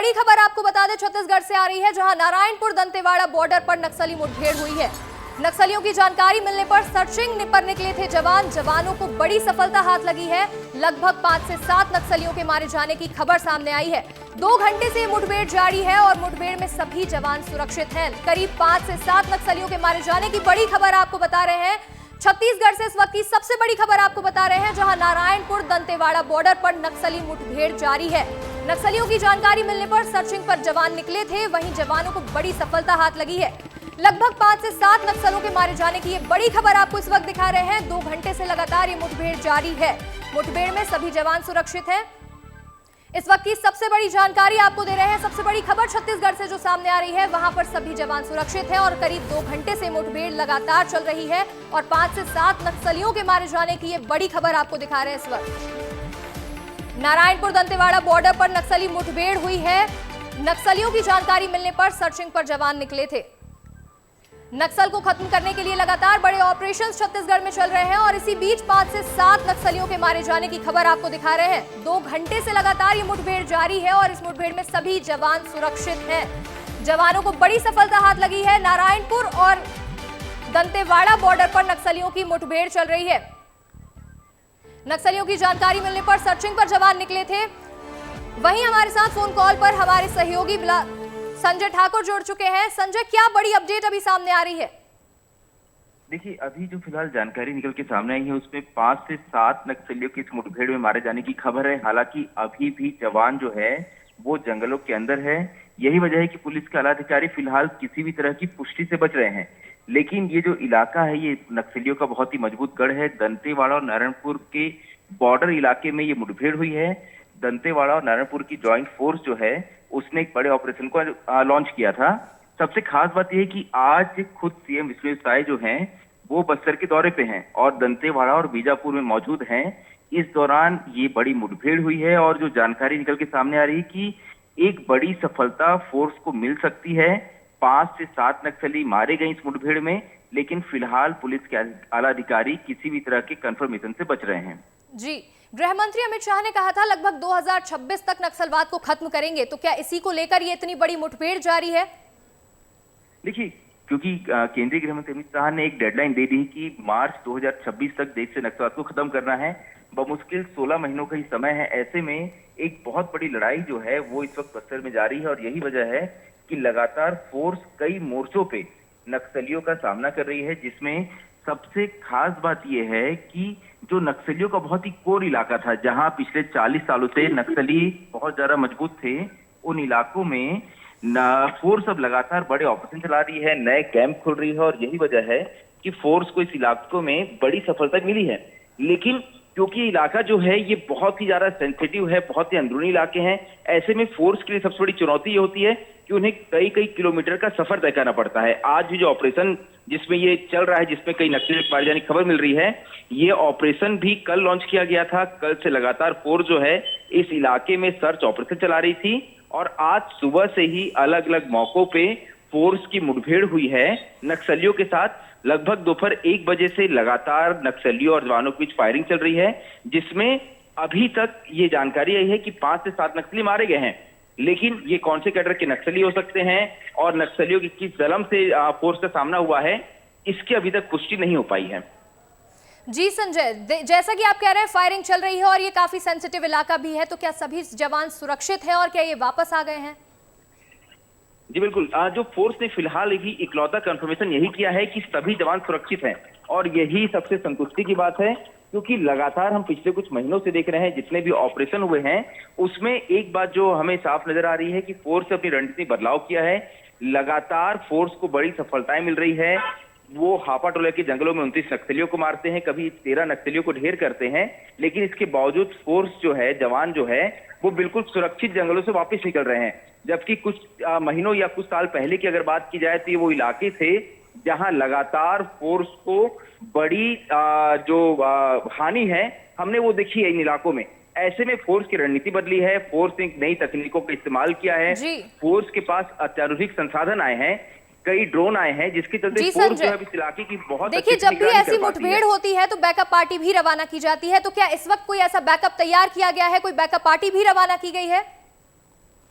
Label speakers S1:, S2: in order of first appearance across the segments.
S1: बड़ी खबर आपको बता दें छत्तीसगढ़ से आ रही है, जहां नारायणपुर दंतेवाड़ा बॉर्डर पर नक्सली मुठभेड़ हुई है। नक्सलियों की जानकारी मिलने पर सर्चिंग पर निकले थे जवान। जवानों को बड़ी सफलता हाथ लगी है। लगभग 5 से 7 नक्सलियों के मारे जाने की खबर सामने आई है। 2 घंटे से मुठभेड़ जारी है और मुठभेड़ में सभी जवान सुरक्षित हैं। करीब 5 से 7 नक्सलियों के मारे जाने की बड़ी खबर आपको बता रहे हैं। छत्तीसगढ़ से इस वक्त की सबसे बड़ी खबर आपको बता रहे हैं, जहां नारायणपुर दंतेवाड़ा बॉर्डर पर नक्सली मुठभेड़ जारी है। नक्सलियों की जानकारी मिलने पर सर्चिंग पर जवान निकले थे, वहीं जवानों को बड़ी सफलता हाथ लगी है। लगभग 5 से 7 नक्सलों के मारे जाने की ये बड़ी खबर आपको इस वक्त दिखा रहे हैं। 2 घंटे से लगातार ये मुठभेड़ जारी है। मुठभेड़ में सभी जवान सुरक्षित हैं। इस वक्त की सबसे बड़ी जानकारी आपको दे रहे हैं। सबसे बड़ी खबर छत्तीसगढ़ से जो सामने आ रही है, वहां पर सभी जवान सुरक्षित हैं और करीब 2 घंटे से मुठभेड़ लगातार चल रही है और 5 से 7 नक्सलियों के मारे जाने की ये बड़ी खबर आपको दिखा रहे हैं। इस वक्त नारायणपुर दंतेवाड़ा बॉर्डर पर नक्सली मुठभेड़ हुई है। नक्सलियों की जानकारी मिलने पर सर्चिंग पर जवान निकले थे। नक्सल को खत्म करने के लिए लगातार बड़े ऑपरेशंस छत्तीसगढ़ में चल रहे हैं और इसी बीच 5 से 7 नक्सलियों के मारे जाने की खबर आपको दिखा रहे हैं। 2 घंटे से लगातार ये मुठभेड़ जारी है और इस मुठभेड़ में सभी जवान सुरक्षित हैं। जवानों को बड़ी सफलता हाथ लगी है। नारायणपुर और दंतेवाड़ा बॉर्डर पर नक्सलियों की मुठभेड़ चल रही है। नक्सलियों की जानकारी मिलने पर सर्चिंग पर जवान निकले थे। वहीं हमारे साथ फोन कॉल पर हमारे सहयोगी संजय ठाकुर जुड़ चुके हैं। संजय, क्या बड़ी अपडेट अभी सामने आ रही है?
S2: देखिए, अभी जो फिलहाल जानकारी निकल के सामने आई है उसमें 5 से 7 नक्सलियों की इस मुठभेड़ में मारे जाने की खबर है। हालांकि अभी भी जवान जो है वो जंगलों के अंदर है। यही वजह है कि पुलिस के आला अधिकारी फिलहाल किसी भी तरह की पुष्टि से बच रहे हैं। लेकिन ये जो इलाका है ये नक्सलियों का बहुत ही मजबूत गढ़ है। दंतेवाड़ा और नारायणपुर के बॉर्डर इलाके में ये मुठभेड़ हुई है। दंतेवाड़ा और नारायणपुर की ज्वाइंट फोर्स जो है उसने एक बड़े ऑपरेशन को लॉन्च किया था। सबसे खास बात यह है कि आज खुद सीएम विश्वेश्वर साय जो हैं वो बस्तर के दौरे पे हैं और दंतेवाड़ा और बीजापुर में मौजूद हैं। इस दौरान ये बड़ी मुठभेड़ हुई है और जो जानकारी निकल के सामने आ रही है कि एक बड़ी सफलता फोर्स को मिल सकती है। 5 से 7 नक्सली मारे गए इस मुठभेड़ में, लेकिन फिलहाल पुलिस के आला अधिकारी किसी भी तरह के कंफर्मेशन से बच रहे हैं।
S1: जी, गृह मंत्री अमित शाह ने कहा था लगभग 2026 तक नक्सलवाद को खत्म करेंगे, तो क्या इसी को लेकर ये इतनी बड़ी मुठभेड़ जारी है?
S2: देखिए, क्योंकि केंद्रीय गृह मंत्री अमित शाह ने एक डेडलाइन दे दी कि मार्च 2026 तक देश से नक्सलवाद को खत्म करना है। बमुश्किल 16 महीनों का ही समय है। ऐसे में एक बहुत बड़ी लड़ाई जो है वो इस वक्त बस्तर में जारी है और यही वजह है कि लगातार फोर्स कई मोर्चों पे नक्सलियों का सामना कर रही है, जिसमें सबसे खास बात यह है कि जो नक्सलियों का बहुत ही कोर इलाका था, जहां पिछले 40 सालों से नक्सली बहुत ज्यादा मजबूत थे, उन इलाकों में फोर्स अब लगातार बड़े ऑपरेशन चला रही है, नए कैंप खुल रही है और यही वजह है कि फोर्स को इस इलाकों में बड़ी सफलता मिली है। लेकिन क्योंकि इलाका जो है ये बहुत ही ज्यादा सेंसिटिव है, बहुत ही अंदरूनी इलाके हैं, ऐसे में फोर्स के लिए सबसे बड़ी चुनौती ये होती है कि उन्हें कई कई किलोमीटर का सफर तय करना पड़ता है। आज भी जो ऑपरेशन जिसमें ये चल रहा है, जिसमें कई नक्सली मारे जाने की खबर मिल रही है, ये ऑपरेशन भी कल लॉन्च किया गया था। कल से लगातार फोर्स जो है इस इलाके में सर्च ऑपरेशन चला रही थी और आज सुबह से ही अलग अलग मौकों पे फोर्स की मुठभेड़ हुई है नक्सलियों के साथ। लगभग दोपहर 1 बजे से लगातार नक्सलियों और जवानों के बीच फायरिंग चल रही है, जिसमें अभी तक ये जानकारी आई है कि 5 से 7 नक्सली मारे गए हैं। लेकिन ये कौन से कैडर के नक्सली हो सकते हैं और नक्सलियों की किस जलम से फोर्स का सामना हुआ है, इसकी अभी तक पुष्टि नहीं हो पाई है।
S1: जी संजय, जैसा कि आप कह रहे हैं फायरिंग चल रही है और ये काफी सेंसिटिव इलाका भी है, तो क्या सभी जवान सुरक्षित हैं और क्या ये वापस आ गए हैं?
S2: जी बिल्कुल, जो फोर्स ने फिलहाल भी इकलौता कंफर्मेशन यही किया है कि सभी जवान सुरक्षित हैं और यही सबसे संतुष्टि की बात है, क्योंकि लगातार हम पिछले कुछ महीनों से देख रहे हैं जितने भी ऑपरेशन हुए हैं उसमें एक बात जो हमें साफ नजर आ रही है कि फोर्स ने अपनी रणनीति बदलाव किया है। लगातार फोर्स को बड़ी सफलताएं मिल रही है। वो हापा टोला के जंगलों में 29 नक्सलियों को मारते हैं, कभी 13 नक्सलियों को ढेर करते हैं, लेकिन इसके बावजूद फोर्स जो है, जवान जो है वो बिल्कुल सुरक्षित जंगलों से वापस निकल रहे हैं। जबकि कुछ महीनों या कुछ साल पहले की अगर बात की जाए तो ये वो इलाके थे जहां लगातार फोर्स को बड़ी जो हानि है हमने वो देखी है इन इलाकों में। ऐसे में फोर्स की रणनीति बदली है, फोर्स ने नई तकनीकों का इस्तेमाल किया है, फोर्स के पास अत्याधुनिक संसाधन आए हैं, कई ड्रोन आए हैं, जिसकी चलते फोर्स जो है इस इलाके की बहुत
S1: देखिए, जब भी ऐसी मुठभेड़ होती है तो बैकअप पार्टी भी रवाना की जाती है, तो क्या इस वक्त कोई ऐसा बैकअप तैयार किया गया है, कोई बैकअप पार्टी भी रवाना की गई है?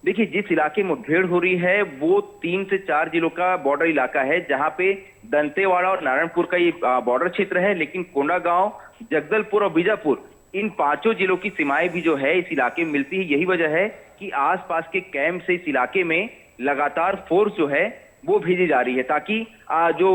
S2: देखिए, जिस इलाके में मुठभेड़ हो रही है वो 3 से 4 जिलों का बॉर्डर इलाका है, जहां पे दंतेवाड़ा और नारायणपुर का ये बॉर्डर क्षेत्र है। लेकिन कोंडागांव, जगदलपुर और बीजापुर, इन पांचों जिलों की सीमाएं भी जो है इस इलाके में मिलती है। यही वजह है कि आसपास के कैंप से इस इलाके में लगातार फोर्स जो है वो भेजी जा रही है, ताकि जो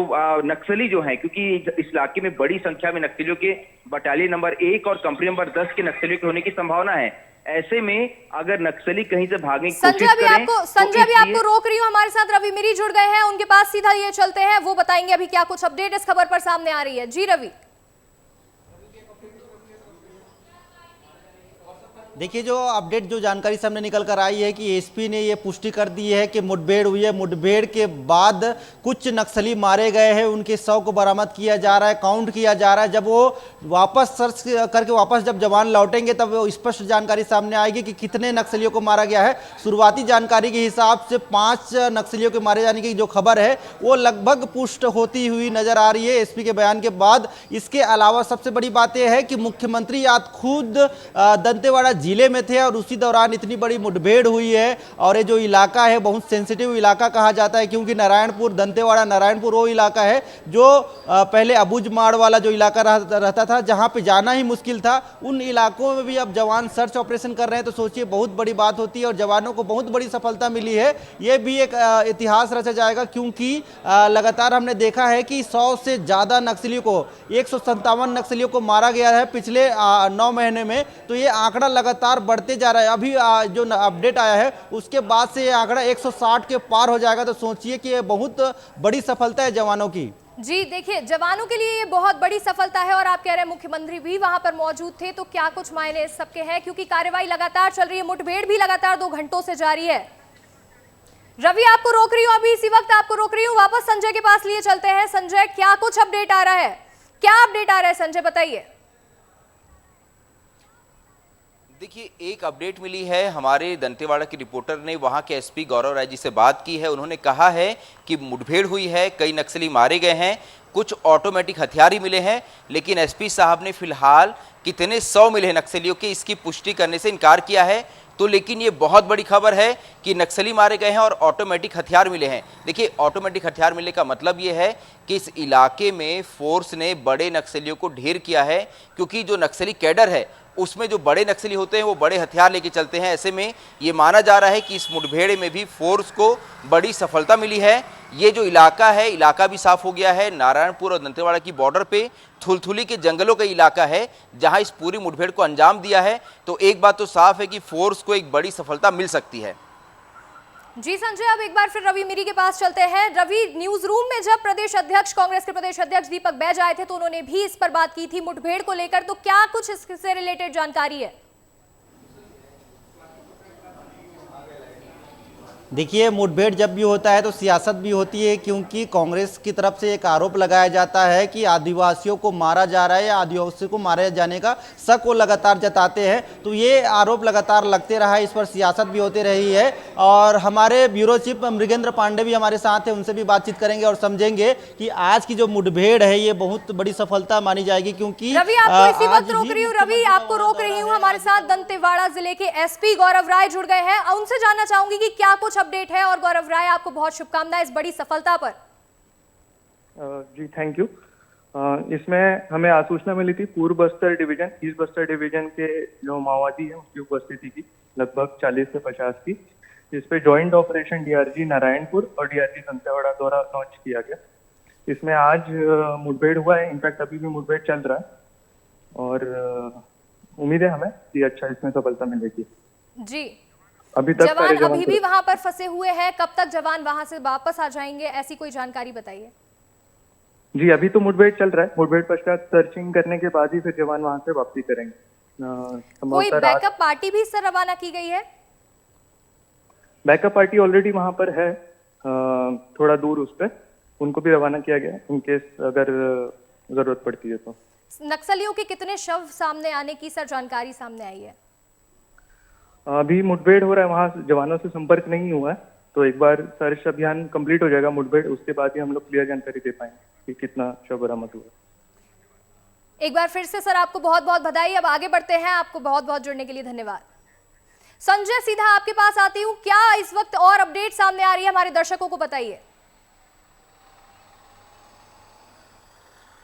S2: नक्सली जो है, क्योंकि इस इलाके में बड़ी संख्या में नक्सलियों के बटालियन नंबर 1 और कंपनी नंबर 10 के नक्सलियों के होने की संभावना है। ऐसे में अगर नक्सली कहीं से भागने की कोशिश करें
S1: संजय भी आपको रोक रही हूँ, हमारे साथ रवि मिरी जुड़ गए हैं, उनके पास सीधा ये चलते हैं, वो बताएंगे अभी क्या कुछ अपडेट इस खबर पर सामने आ रही है। जी रवि।
S3: देखिए, जो अपडेट जो जानकारी सामने निकल कर आई है कि एसपी ने ये पुष्टि कर दी है कि मुठभेड़ हुई है। मुठभेड़ के बाद कुछ नक्सली मारे गए हैं, उनके शव को बरामद किया जा रहा है, काउंट किया जा रहा है। जब वो वापस सर्च करके वापस जब जवान लौटेंगे तब वो स्पष्ट जानकारी सामने आएगी कि कितने नक्सलियों को मारा गया है। शुरुआती जानकारी के हिसाब से 5 नक्सलियों के मारे जाने की जो खबर है वो लगभग पुष्ट होती हुई नजर आ रही है एसपी के बयान के बाद। इसके अलावा सबसे बड़ी बात यह है कि मुख्यमंत्री आज खुद दंतेवाड़ा जिले में थे और उसी दौरान इतनी बड़ी मुठभेड़ हुई है। और ये जो इलाका है बहुत सेंसिटिव इलाका कहा जाता है, क्योंकि नारायणपुर, दंतेवाड़ा नारायणपुर वो इलाका है जो पहले अबुझमाड़ वाला जो इलाका रहता था, जहां पे जाना ही मुश्किल था। उन इलाकों में भी अब जवान सर्च ऑपरेशन कर रहे हैं, तो सोचिए बहुत बड़ी बात होती है और जवानों को बहुत बड़ी सफलता मिली है। ये भी एक इतिहास रचा जाएगा, क्योंकि लगातार हमने देखा है कि 100 से ज़्यादा नक्सलियों को, 157 नक्सलियों को मारा गया है पिछले 9 महीने में। तो ये आंकड़ा लगातार बढ़ते जा रहा है। अभी जो अपडेट आया है उसके बाद से ये आंकड़ा 160 के पार हो जाएगा। तो सोचिए कि ये बहुत बड़ी सफलता है जवानों की।
S1: जी देखिए, जवानों के लिए ये बहुत बड़ी सफलता है और आप कह रहे हैं मुख्यमंत्री भी वहां पर मौजूद थे, तो क्या कुछ मायने इस सबके हैं, क्योंकि कार्रवाई लगातार चल रही है, मुठभेड़ भी लगातार 2 घंटों से जारी है। रवि आपको रोक रही हूँ, अभी इसी वक्त आपको रोक रही हूँ, वापस संजय के पास लिए चलते हैं। संजय, क्या कुछ अपडेट आ रहा है, क्या अपडेट आ रहा है संजय, बताइए।
S4: देखिए, एक अपडेट मिली है, हमारे दंतेवाड़ा के रिपोर्टर ने वहां के एसपी गौरव राय जी से बात की है। उन्होंने कहा है कि मुठभेड़ हुई है, कई नक्सली मारे गए हैं, कुछ ऑटोमेटिक हथियार ही मिले हैं। लेकिन एसपी साहब ने फिलहाल कितने 100 मिले हैं नक्सलियों के, इसकी पुष्टि करने से इनकार किया है। तो लेकिन ये बहुत बड़ी खबर है कि नक्सली मारे गए हैं और ऑटोमेटिक हथियार मिले हैं। देखिए, ऑटोमेटिक हथियार मिलने का मतलब ये है कि इस इलाके में फोर्स ने बड़े नक्सलियों को ढेर किया है, क्योंकि जो नक्सली कैडर है उसमें जो बड़े नक्सली होते हैं वो बड़े हथियार लेके चलते हैं। ऐसे में ये माना जा रहा है कि इस मुठभेड़ में भी फोर्स को बड़ी सफलता मिली है। ये जो इलाका है, इलाका भी साफ हो गया है। नारायणपुर और दंतेवाड़ा की बॉर्डर पे थुलथुली के जंगलों का इलाका है जहां इस पूरी मुठभेड़ को अंजाम दिया है। तो एक बात तो साफ है कि फोर्स को एक बड़ी सफलता मिल सकती है।
S1: जी संजय, अब एक बार फिर रवि मिरी के पास चलते हैं। रवि, न्यूज रूम में जब प्रदेश अध्यक्ष, कांग्रेस के प्रदेश अध्यक्ष दीपक बैज आए थे तो उन्होंने भी इस पर बात की थी मुठभेड़ को लेकर, तो क्या कुछ इससे रिलेटेड जानकारी है?
S3: देखिए, मुठभेड़ जब भी होता है तो सियासत भी होती है, क्योंकि कांग्रेस की तरफ से एक आरोप लगाया जाता है कि आदिवासियों को मारा जा रहा है या आदिवासियों को मारे जाने का शक वो लगातार जताते हैं। तो ये आरोप लगातार लगते रहा है, इस पर सियासत भी होती रही है। और हमारे ब्यूरो चीफ मृगेंद्र पांडे भी हमारे साथ हैं, उनसे भी बातचीत करेंगे और समझेंगे कि आज की जो मुठभेड़ है ये बहुत बड़ी सफलता मानी जाएगी। क्योंकि
S1: रवि, आपको इसी वक्त रोक रही हूँ, रवि आपको रोक रही हूँ, हमारे साथ दंतेवाड़ा जिले के एसपी गौरव राय जुड़ गए हैं। उनसे जानना चाहूंगी कि क्या कुछ अपडेट है। और गौरव राय, आपको बहुत शुभकामनाएं इस बड़ी सफलता पर।
S5: जी थैंक यू। इसमें हमें आसूचना मिली थी पूर्व Bastar division, east Bastar division के जो माओवादी हैं उसकी उपस्थिति की लगभग 40 से 50 की, जिस पे ज्वाइंट ऑपरेशन डीआरजी नारायणपुर और डीआरजी दंतेवाड़ा द्वारा लॉन्च किया गया। इसमें आज मुठभेड़ हुआ है, इनफैक्ट अभी भी मुठभेड़ चल रहा है और उम्मीद है हमें कि अच्छा इसमें सफलता मिलेगी।
S1: जी,
S5: अभी तक
S1: जवान अभी भी वहां पर फंसे हुए हैं, कब तक जवान वहां से वापस आ जाएंगे, ऐसी कोई जानकारी बताइए।
S5: जी, अभी तो मुठभेड़ चल रहा है, मुठभेड़ पश्चात सर्चिंग करने के बाद ही फिर जवान वहां से वापसी करेंगे।
S1: कोई बैकअप पार्टी भी इससे रवाना की गई है?
S5: बैकअप पार्टी ऑलरेडी वहां पर है, थोड़ा दूर उस पर, उनको भी रवाना किया गया इनकेस अगर जरूरत पड़ती है तो।
S1: नक्सलियों के कितने शव सामने आने की सर जानकारी सामने आई है?
S5: अभी मुठभेड़ हो रहा है, वहां जवानों से संपर्क नहीं हुआ है, तो एक बार सर्च अभियान कंप्लीट हो जाएगा मुठभेड़, उसके बाद ही हम लोग क्लियर जानकारी दे पाएंगे कि कितना शव बरामद हुआ।
S1: एक बार फिर से सर आपको बहुत बहुत बधाई। अब आगे बढ़ते हैं, आपको बहुत बहुत जुड़ने के लिए धन्यवाद। संजय, सीधा आपके पास आती हूँ, क्या इस वक्त और अपडेट सामने आ रही है, हमारे दर्शकों को बताइए।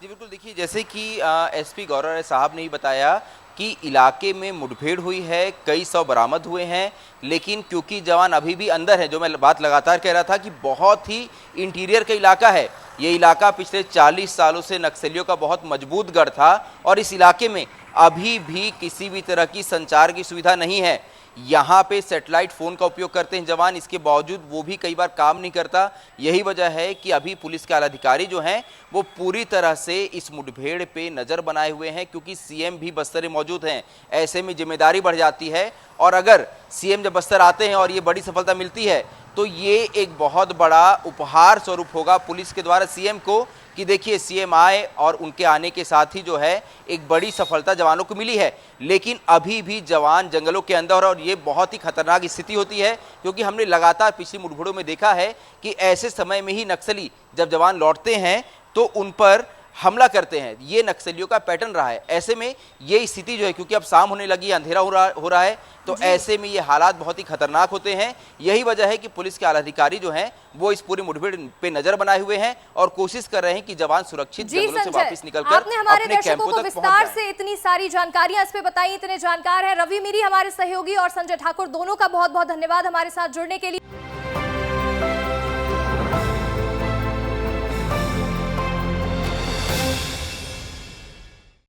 S4: जी बिल्कुल, देखिए जैसे कि एसपी गौरव राय साहब ने ही बताया कि इलाके में मुठभेड़ हुई है, कई 100 बरामद हुए हैं, लेकिन क्योंकि जवान अभी भी अंदर है, जो मैं बात लगातार कह रहा था कि बहुत ही इंटीरियर का इलाका है, ये इलाका पिछले 40 सालों से नक्सलियों का बहुत मजबूत गढ़ था और इस इलाके में अभी भी किसी भी तरह की संचार की सुविधा नहीं है। यहाँ पे सैटेलाइट फ़ोन का उपयोग करते हैं जवान, इसके बावजूद वो भी कई बार काम नहीं करता। यही वजह है कि अभी पुलिस के आला अधिकारी जो हैं वो पूरी तरह से इस मुठभेड़ पे नज़र बनाए हुए हैं, क्योंकि सीएम भी बस्तर में मौजूद हैं। ऐसे में जिम्मेदारी बढ़ जाती है और अगर सीएम जब बस्तर आते हैं और ये बड़ी सफलता मिलती है तो ये एक बहुत बड़ा उपहार स्वरूप होगा पुलिस के द्वारा सीएम को कि देखिए सीएम आए और उनके आने के साथ ही जो है एक बड़ी सफलता जवानों को मिली है। लेकिन अभी भी जवान जंगलों के अंदर और ये बहुत ही खतरनाक स्थिति होती है, क्योंकि हमने लगातार पिछली मुठभेड़ों में देखा है कि ऐसे समय में ही नक्सली जब जवान लौटते हैं तो उन पर हमला करते हैं। ये नक्सलियों का पैटर्न रहा है। ऐसे में ये स्थिति जो है, क्योंकि अब शाम होने लगी, अंधेरा हो रहा है, तो ऐसे में ये हालात बहुत ही खतरनाक होते हैं। यही वजह है कि पुलिस के आला अधिकारी जो हैं वो इस पूरी मुठभेड़ पे नजर बनाए हुए हैं और कोशिश कर रहे हैं कि जवान सुरक्षित जंगलों से वापस निकलकर
S1: आपने हमारे
S4: अपने
S1: दर्शकों
S4: कैंपों
S1: को
S4: तक
S1: विस्तार
S4: पहुंच जाएं।
S1: से इतनी सारी जानकारियां इस पे बताई, इतने जानकार हैं। रवि मीरी हमारे सहयोगी और संजय ठाकुर दोनों का बहुत बहुत धन्यवाद हमारे साथ जुड़ने के लिए।